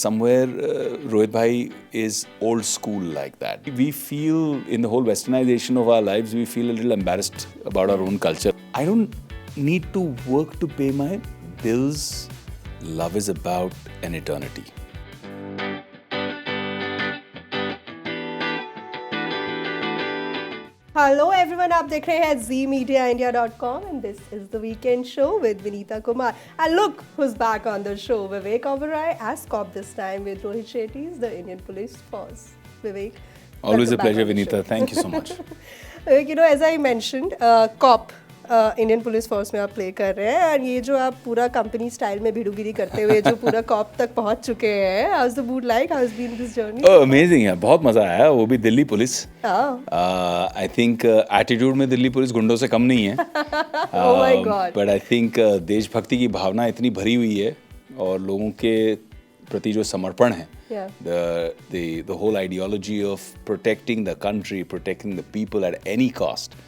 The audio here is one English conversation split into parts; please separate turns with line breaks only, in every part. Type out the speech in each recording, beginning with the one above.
somewhere Rohit bhai is old school like that. We feel in the whole westernization of our lives, we feel a little embarrassed about our own culture. I don't need to work to pay my bills. Love is about an eternity.
Hello everyone, आप देख रहे हैं Z Media India.com and this is the weekend show with Vinita Kumar. And look who's back on the show, Vivek Oberoi as cop this time with Rohit Shetty, the Indian Police Force. Vivek.
Always a pleasure, Vinita. Thank you so much.
You know, as I mentioned, cop. Indian police force में आप play कर रहे हैं और ये जो आप पूरा कंपनी स्टाइल में भिड़ूगिरी करते हुए जो पूरा कॉप तक पहुंच चुके हैं, how is the mood like, how is been this journey?
Amazing है, बहुत मजा आया, वो भी Delhi police. I think attitude में दिल्ली पुलिस गुंडों से कम नहीं है.
Oh my God.
But I think देशभक्ति की भावना इतनी भरी हुई है और लोगों के प्रति जो समर्पण है, the whole ideology of protecting the country, protecting the people at any cost.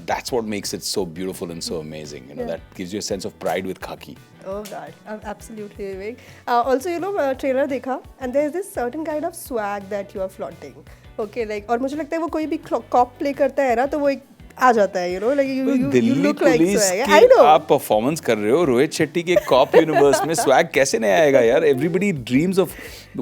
That's what makes it so beautiful and so amazing. You know, that gives you a sense of pride with khaki.
Oh God, absolutely, Vivek. Also, you know, trailer देखा, and there's this certain kind of swag that you are flaunting. Okay, like, और मुझे लगता है वो कोई भी cop play करता है ना, तो वो एक आ जाता है, you know, like you look like swag. I know.
आप परफॉर्मेंस कर रहे हो, रोहित शेट्टी के कॉप यूनिवर्स में स्वैग कैसे नहीं आएगा यार? Everybody dreams of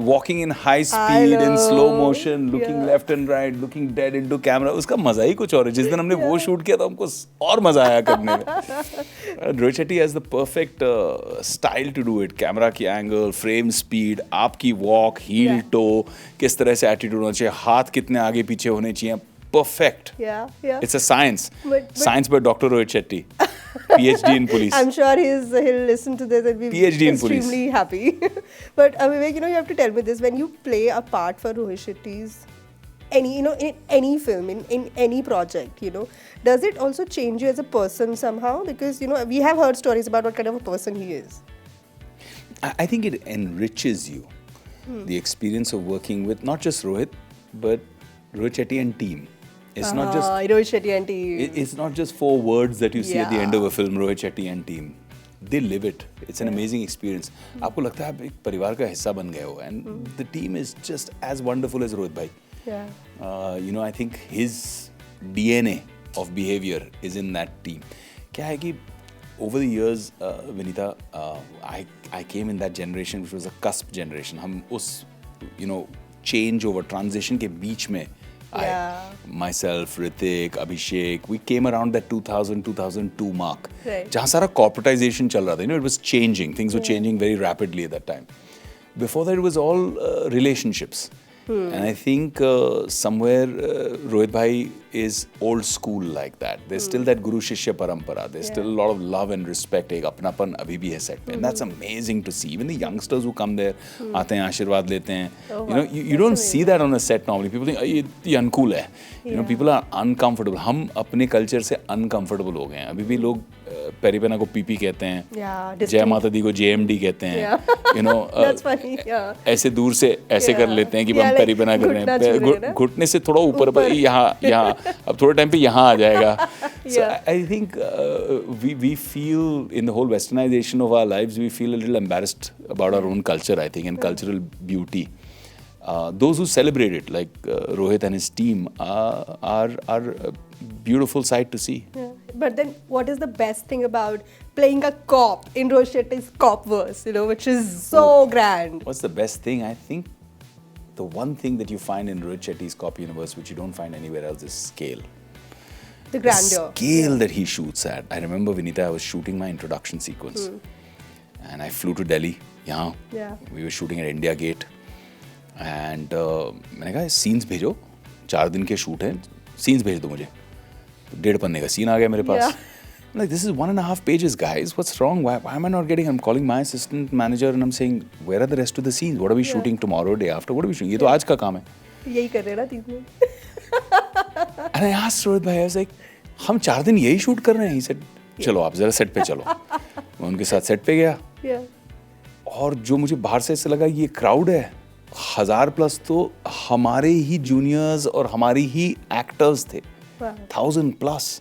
walking in high speed, in slow motion, looking left and right, looking dead into camera. उसका मजा ही कुछ और है. जिस दिन हमने वो शूट किया था, हमको और मजा आया करने में. Rohit Shetty has the perfect style to do it. Camera की एंगल, फ्रेम स्पीड, आपकी वॉक, हील टो, किस तरह से एटीट्यूड होना चाहिए, हाथ कितने आगे पीछे होने चाहिए. Perfect.
Yeah.
It's a science. Science by Dr. Rohit Shetty, PhD in police.
I'm sure he'll listen to this and be
PhD in police.
Extremely happy. But Vivek, you know, you have to tell me this: when you play a part for Rohit Shetty's in any film, in any project, you know, does it also change you as a person somehow? Because you know, we have heard stories about what kind of a person he is.
I think it enriches you. The experience of working with not just Rohit, but Rohit Shetty and team. It's not just
Rohit Shetty and team.
It's not just 4 words that you see at the end of a film. Rohit Shetty and team, they live it. It's an amazing experience. आपको लगता है आप एक परिवार का हिस्सा बन गए हो, and the team is just as wonderful as Rohit bhai. You know, I think his DNA of behavior is in that team. क्या है कि over the years, Vinita, I came in that generation which was a cusp generation. हम उस change over transition के बीच में myself, Ritik, Abhishek, we came around that 2000-2002 mark.
Right.
जहाँ सारा corporatization चल रहा था. You know, it was changing. Things were changing very rapidly at that time. Before that, it was all relationships. And I think somewhere Rohit bhai is old school like that. There's still that Guru Shishya Parampara. There's still a lot of love and respect. एक अपनापन अभी भी है set पे. And that's amazing to see. Even the youngsters who come there, आते हैं, आशीर्वाद लेते हैं. You know, you don't see that on a set normally. People think ये uncool है. You know, people are uncomfortable. हम अपने culture से uncomfortable हो गए हैं. अभी भी लोग पेरिपेना को पीपी कहते हैं, जय माता दी को JMD कहते हैं. You know, ऐसे दूर से ऐसे कर लेते हैं कि हम पेरिपेना कर रहे हैं. घुटने से थोड़ा ऊपर पर यहाँ अब थोड़े टाइम पे यहाँ आ जाएगा. So I think we feel in the whole westernization of our lives, we feel a little embarrassed about our own culture, I think, and cultural beauty. Those who celebrate it, like Rohit and his team, are a beautiful sight to see.
Yeah. But then, what is the best thing about playing a cop in Rohit Shetty's cop-verse, you know, which is so grand?
What's the best thing? I think the one thing that you find in Rohit Shetty's cop universe, which you don't find anywhere else, is scale.
The grandeur.
The scale that he shoots at. I remember, Vinita, I was shooting my introduction sequence. And I flew to Delhi. Yeah. We were shooting at India Gate. And मैंने कहा scenes भेजो, 4 दिन के shoot हैं, scenes भेज दो मुझे. 1.5 पन्ने का scene आ गया मेरे पास. I'm like, this is 1.5 pages, guys. What's wrong? Why am I not getting? I'm calling my assistant manager and I'm saying, where are the rest of the scenes? What are we shooting tomorrow, day after? What are we shooting? ये तो आज का काम है.
यही कर रहे हैं ना 30 दिन.
And I asked Rohit bhai, I was like, हम 4 दिन यही शूट कर रहे हैं. He said, चलो आप जरा सेट पे चलो. मैं उनके साथ सेट पे गया. और जो मुझे बाहर से ऐसे लगा, ये क्राउड है 1000+ तो हमारे ही जूनियर्स और हमारी ही एक्टर्स थे. 1000+,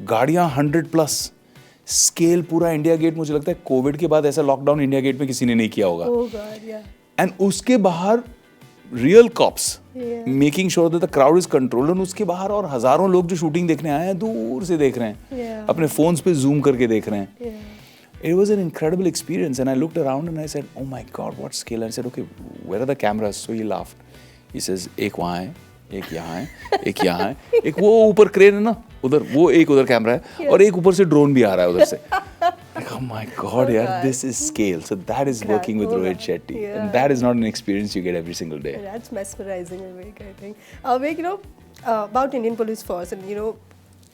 गाड़ियां 100+, स्केल पूरा इंडिया गेट. मुझे लगता है कोविड के बाद ऐसा लॉकडाउन इंडिया गेट में किसी ने नहीं किया होगा. And uske bahar real cops
Yeah.
making sure that the crowd is controlled. And उसके बाहर और हजारों लोग जो शूटिंग देखने आए हैं दूर से देख रहे हैं,
Yeah.
अपने phones पे zoom करके देख रहे हैं.
Yeah.
It was an incredible experience, and I looked around and I said, "Oh my God, what scale!" And I said, "Okay, where are the cameras?" So he laughed. He says, "एक वहाँ है, एक यहाँ है, एक यहाँ है, एक वो ऊपर क्रेन है ना, उधर वो एक उधर कैमरा है, और एक ऊपर से ड्रोन भी आ रहा है उधर से." Like, oh my God, yeah, this is scale. So that is working with Rohit Shetty, and that is not an experience you get every single day.
That's mesmerizing, Vivek, I think. Vivek, about Indian Police Force, and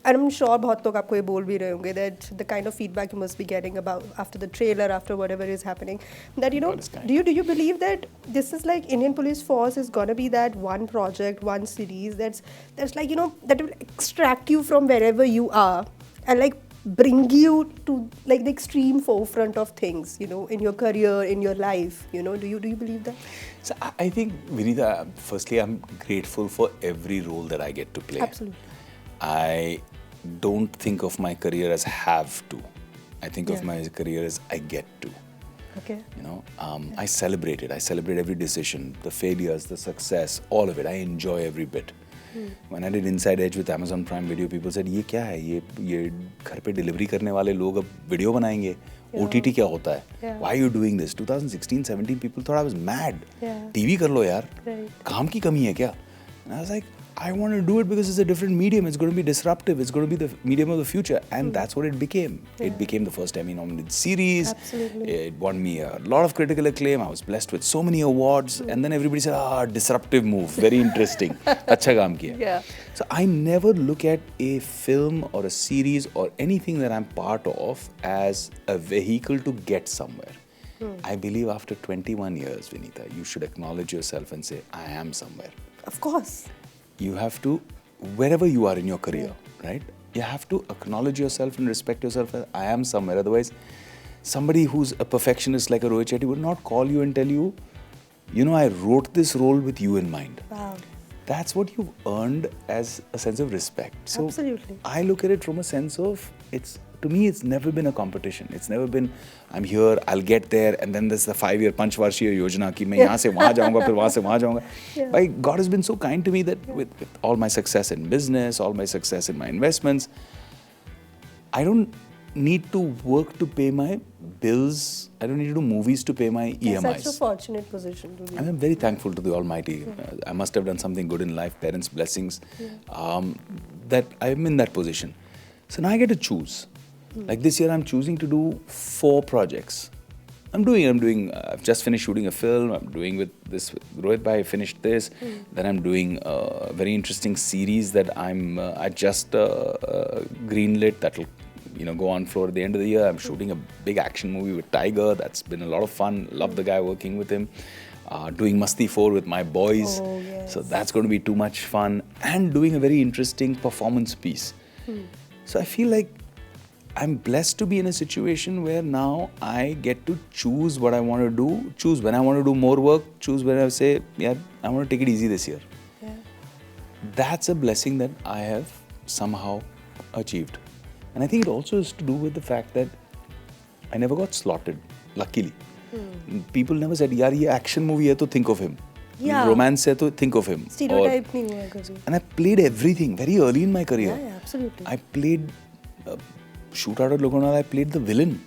and I'm sure बहुत लोग आपको ये बोल भी रहे होंगे that the kind of feedback you must be getting about after the trailer, after whatever is happening, that do you believe that this is like Indian Police Force is gonna be that one project, one series that's like that will extract you from wherever you are and like bring you to like the extreme forefront of things, in your career, in your life, do you believe that?
So I think, Vinita, firstly, I'm grateful for every role that I get to play.
Absolutely.
I don't think of my career as have to. I think of my career as I get to.
Okay.
I celebrate it. I celebrate every decision, the failures, the success, all of it. I enjoy every bit. When I did Inside Edge with Amazon Prime Video, people said, ये क्या है? ये घर पे delivery करने वाले लोग अब video बनाएंगे. OTT क्या होता है? Why are you doing this? 2016, 17, people thought I was mad. TV कर लो यार. काम की कमी है क्या? And I was like, I want to do it because it's a different medium. It's going to be disruptive. It's going to be the medium of the future. And that's what it became. It became the first Emmy-nominated series.
Absolutely.
It won me a lot of critical acclaim. I was blessed with so many awards. And then everybody said, disruptive move. Very interesting. Achha kaam kiya.
Yeah.
So I never look at a film or a series or anything that I'm part of as a vehicle to get somewhere. I believe after 21 years, Vinita, you should acknowledge yourself and say, I am somewhere.
Of course.
You have to, wherever you are in your career, right? You have to acknowledge yourself and respect yourself as I am somewhere. Otherwise, somebody who's a perfectionist like a Rohit Shetty would not call you and tell you, I wrote this role with you in mind.
Wow.
That's what you've earned as a sense of respect. So
Absolutely.
I look at it from a sense of, to me, it's never been a competition. It's never been, I'm here, I'll get there, and then there's the 5-year Panchvarshiya Yojana ki main yahan se wahan jaunga, phir wahan se wahan jaunga. Like, God has been so kind to me that with all my success in business, all my success in my investments, I don't need to work to pay my bills. I don't need to do movies to pay my EMIs.
It's such a fortunate position to be.
I'm very thankful to the Almighty. I must have done something good in life, parents' blessings, that I'm in that position. So now I get to choose. Like this year, I'm choosing to do 4 projects. I've just finished shooting a film. I'm doing with Rohit Bhai, I finished this. Then I'm doing a very interesting series that I just greenlit that'll go on floor at the end of the year. I'm shooting a big action movie with Tiger. That's been a lot of fun. Love the guy, working with him. Doing Masti 4 with my boys.
Oh, yes.
So that's going to be too much fun. And doing a very interesting performance piece. So I feel like I'm blessed to be in a situation where now I get to choose what I want to do, choose when I want to do more work, choose when I say, I want to take it easy this year.
Yeah.
That's a blessing that I have somehow achieved. And I think it also has to do with the fact that I never got slotted, luckily. People never said, yaar, ye action movie hai to think of him.
Yeah.
Romance hai to think of him.
Stereotype nahi hua kabhi.
And I played everything very early in my career.
Yeah, absolutely.
I played Shootout at Lokanwala, I played the villain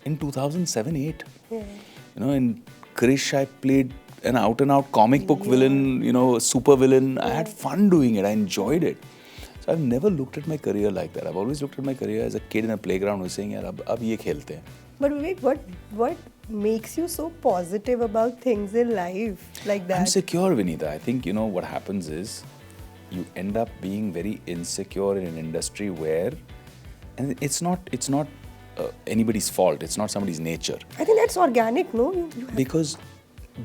in 2007-8.
Yeah.
In Krish, I played an out-and-out comic book villain, a super villain. I had fun doing it. I enjoyed it. So I've never looked at my career like that. I've always looked at my career as a kid in a playground who's saying, ab ye khelte hain.
But Vivek, what makes you so positive about things in life like that?
I'm secure, Vinita. I think, what happens is you end up being very insecure in an industry where, and it's not anybody's fault. It's not somebody's nature.
I think that's organic, no?
Because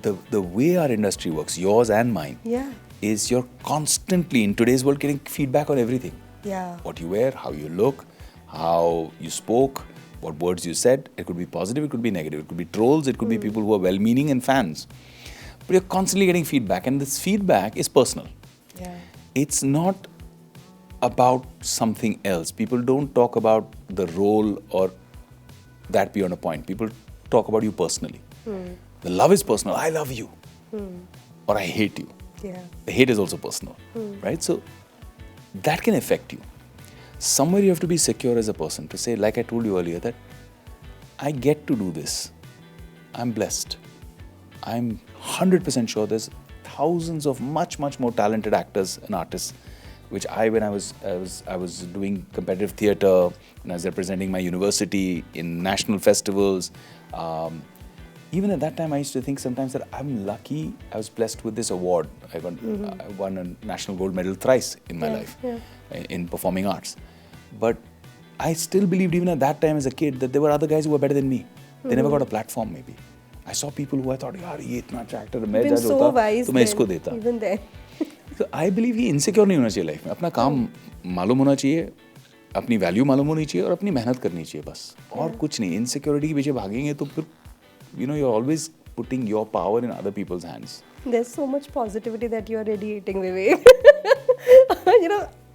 the way our industry works, yours and mine, is you're constantly, in today's world, getting feedback on everything.
Yeah.
What you wear, how you look, how you spoke, what words you said. It could be positive, it could be negative. It could be trolls, it could be people who are well-meaning and fans. But you're constantly getting feedback, and this feedback is personal.
Yeah.
It's not about something else. People don't talk about the role or that beyond a point. People talk about you personally. The love is personal. I love you. Or I hate you.
Yeah.
The hate is also personal. Right? So that can affect you. Somewhere you have to be secure as a person to say, like I told you earlier, that I get to do this. I'm blessed. I'm 100% sure there's thousands of much more talented actors and artists, which when I was doing competitive theatre, when I was representing my university in national festivals. Even at that time, I used to think sometimes that I'm lucky. I was blessed with this award. I won a national gold medal thrice in my life in performing arts. But I still believed even at that time as a kid that there were other guys who were better than me. They never got a platform maybe. I saw people who I thought, yaar, ye itna अच्छा actor है, मैं जज होता तो मैं इसको देता.
Even then.
So I believe कि insecure नहीं होना चाहिए लाइफ में. अपना काम मालूम होना चाहिए, अपनी वैल्यू मालूम होनी चाहिए और अपनी मेहनत करनी चाहिए बस. और कुछ नहीं. इनसिक्योरिटी के पीछे भागेंगे तो फिर you're always putting your power in other people's hands.
There's so much positivity that you're radiating, Vivek.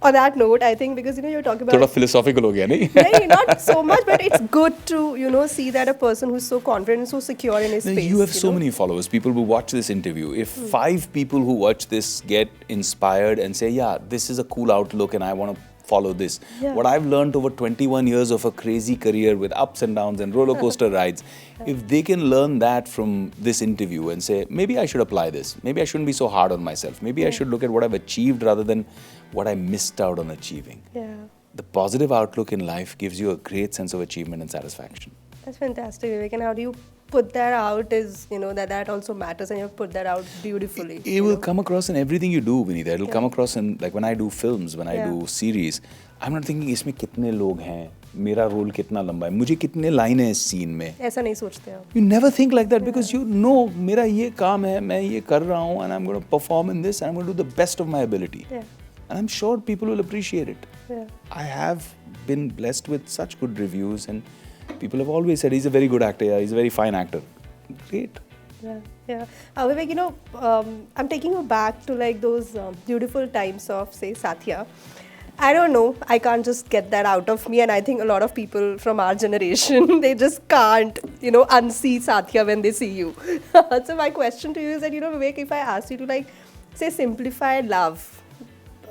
On that note, I think because you're talking about
थोड़ा philosophical हो गया नहीं?
No, not so much, but it's good to see that a person who's so confident and so secure in his space.
You have so many followers, people who watch this interview. If 5 people who watch this get inspired and say, yeah, this is a cool outlook and I want to follow this.
Yeah.
What I've learned over 21 years of a crazy career with ups and downs and roller coaster rides, if they can learn that from this interview and say, maybe I should apply this. Maybe I shouldn't be so hard on myself. Maybe I should look at what I've achieved rather than what I missed out on achieving.
Yeah.
The positive outlook in life gives you a great sense of achievement and satisfaction.
That's fantastic, Vivek. And how do you put that out is, that also matters, and you put that out beautifully.
It will come across in everything you do, Vinita. It'll come across in, like when I do films, when I do series, I'm not thinking, इसमें कितने लोग हैं, मेरा role कितना लंबा है, मुझे कितने लाइन है इस सीन में.
ऐसा नहीं सोचते आप.
You never think like that because you know, मेरा ये काम है, मैं ये कर रहा हूँ, and I'm going to perform in this, and I'm going to do the best of my ability.
Yeah.
And I'm sure people will appreciate it.
Yeah.
I have been blessed with such good reviews, and people have always said he's a very good actor. Yeah, he's a very fine actor. Great.
Yeah. Vivek, I'm taking you back to like those beautiful times of, say, Satya. I don't know. I can't just get that out of me, and I think a lot of people from our generation they just can't, unsee Satya when they see you. So my question to you is that, Vivek, if I asked you to like, say, simplify love.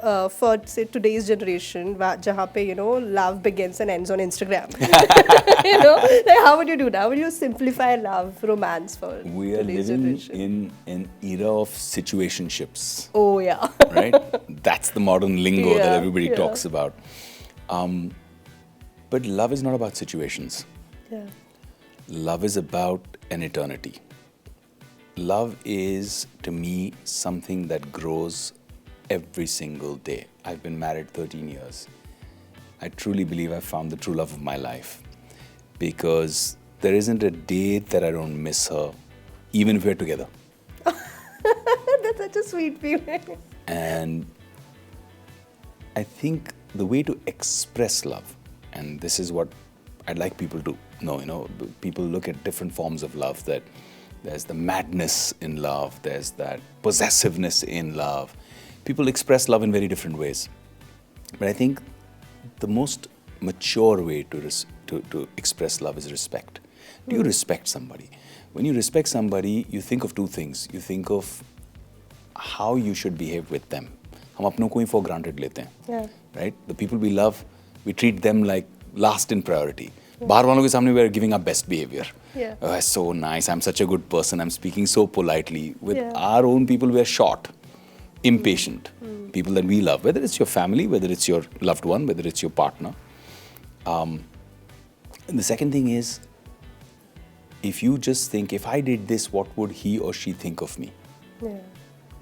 For say today's generation, jahan pe love begins and ends on Instagram. Like how would you do that? How would you simplify love, romance for
we are
today's
living
generation?
in an era of situationships.
Oh yeah.
Right? That's the modern lingo that everybody talks about. But love is not about situations.
Yeah.
Love is about an eternity. Love is, to me, something that grows every single day. I've been married 13 years. I truly believe I've found the true love of my life because there isn't a day that I don't miss her, even if we're together.
That's such a sweet feeling.
And I think the way to express love, and this is what I'd like people to know, people look at different forms of love, that there's the madness in love, there's that possessiveness in love. People express love in very different ways. But I think the most mature way to express love is respect. Do you respect somebody? When you respect somebody, you think of two things. You think of how you should behave with them. हम अपनों को ही for granted लेते हैं. Right? The people we love, we treat them like last in priority. बाहर वालों के सामने we are giving our best behavior. Oh, so nice, I'm such a good person, I'm speaking so politely. With our own people, we are short. Impatient. People that we love, whether it's your family, whether it's your loved one, whether it's your partner. And the second thing is, if you just think, if I did this, what would he or she think of me?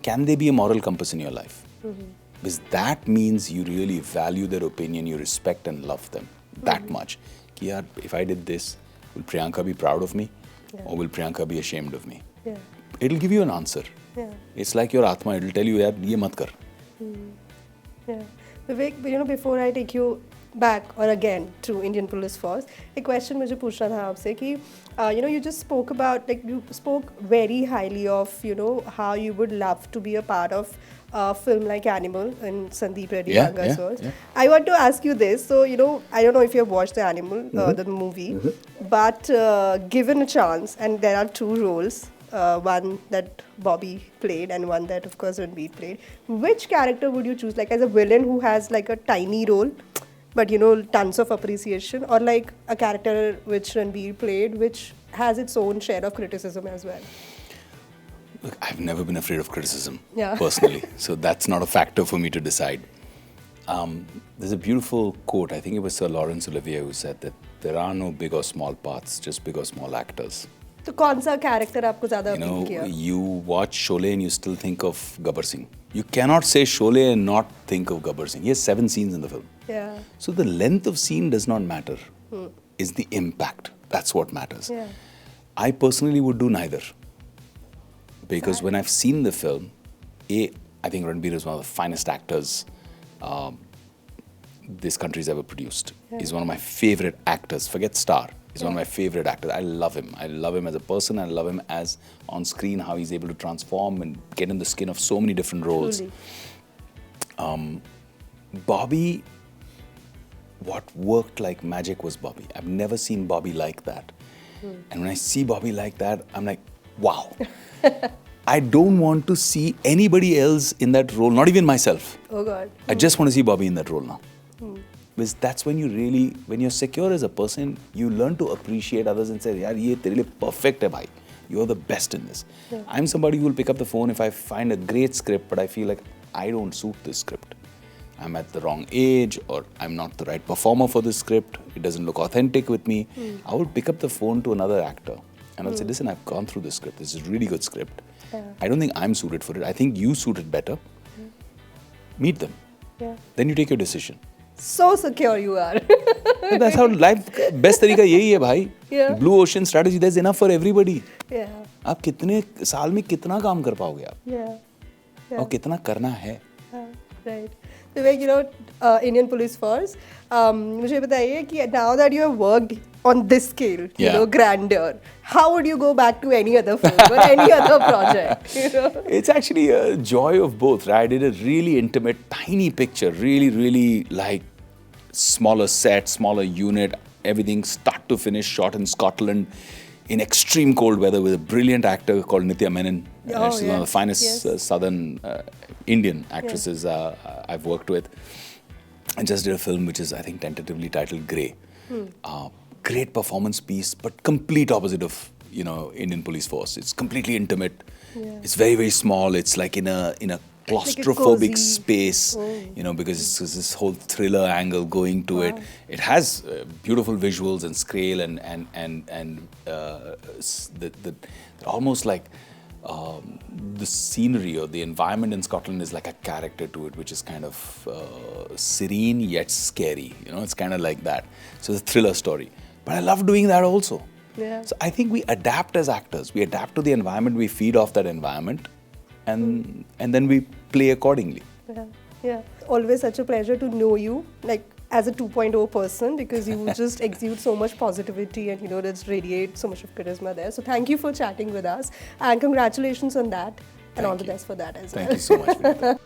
Can they be a moral compass in your life? Because that means you really value their opinion, you respect and love them that much. Ki yaar, if I did this, will Priyanka be proud of me? Or will Priyanka be ashamed of me? It'll give you an answer. It's like your Atma, it'll tell you, yaar, ye mat kar.
Vivek, before I take you back or again to Indian Police Force, a question मुझे पूछना था आपसे कि you just spoke about, like, you spoke very highly of how you would love to be a part of a film like Animal in Sandeep Reddy Banga's world. I want to ask you this. So I don't know if you have watched the Animal, the movie, but given a chance, and there are two roles. one that Bobby played and one that, of course, Ranbir played. Which character would you choose? Like as a villain who has like a tiny role, but tons of appreciation, or like a character which Ranbir played, which has its own share of criticism as well?
Look, I've never been afraid of criticism,
Yeah.
personally. So that's not a factor for me to decide. There's a beautiful quote, I think it was Sir Laurence Olivier who said that there are no big or small parts, just big or small actors.
तो कौन सा character आपको ज़्यादा
You know,
appeal किया?
you watch Sholay and you still think of Gabbar Singh. You cannot say Sholay and not think of Gabbar Singh. He has 7 scenes in the film.
Yeah.
So the length of scene does not matter. It's the impact. That's what matters.
Yeah.
I personally would do neither. Because when I've seen the film, I think Ranbir is one of the finest actors this country's ever produced.
Yeah.
He's one of my favorite actors. Forget star. He's one of my favorite actors. I love him. I love him as a person. I love him as on screen, how he's able to transform and get in the skin of so many different roles.
Truly.
Bobby, what worked like magic was Bobby. I've never seen Bobby like that. And when I see Bobby like that, I'm like, wow. I don't want to see anybody else in that role, not even myself.
Oh God.
I just want to see Bobby in that role now. Because that's when you really, when you're secure as a person, you learn to appreciate others and say, yaar, ye tere liye perfect hai bhai. You're the best in this.
Yeah.
I'm somebody who will pick up the phone if I find a great script, but I feel like I don't suit this script. I'm at the wrong age, or I'm not the right performer for this script. It doesn't look authentic with me. I will pick up the phone to another actor and I'll say, listen, I've gone through this script. This is a really good script.
Yeah.
I don't think I'm suited for it. I think you suit it better. Meet them.
Yeah.
Then you take your decision.
So secure you are.
That's how life, best तरीका यही है भाई.
Yeah.
Blue ocean strategy, there's enough for everybody.
Yeah.
आप कितने साल में कितना काम कर पाओगे आप?
Yeah. Yeah.
और कितना करना है?
Right. Vivek, Indian Police Force. मुझे बताइए कि now that you have worked on this scale, grandeur, how would you go back to any other film or any other project?
It's actually a joy of both, right? I did a really intimate, tiny picture, really like smaller set, smaller unit, everything start to finish, shot in Scotland in extreme cold weather with a brilliant actor called Nitya Menon. She's one of the finest southern Indian actresses I've worked with. I just did a film which is, I think, tentatively titled Grey. Great performance piece, but complete opposite of Indian Police Force. It's completely intimate.
Yeah.
It's very small. It's like in a claustrophobic
cozy
space, because it's this whole thriller angle going to it. It has beautiful visuals and scale and almost like the scenery or the environment in Scotland is like a character to it, which is kind of serene yet scary. It's kind of like that. So it's a thriller story. But I love doing that also.
Yeah.
So I think we adapt as actors. We adapt to the environment. We feed off that environment. And then we play accordingly.
Yeah. Always such a pleasure to know you, like as a 2.0 person, because you just exude so much positivity and just radiate so much of charisma there. So thank you for chatting with us and congratulations on that and all the best for that as well.
Thank you so much.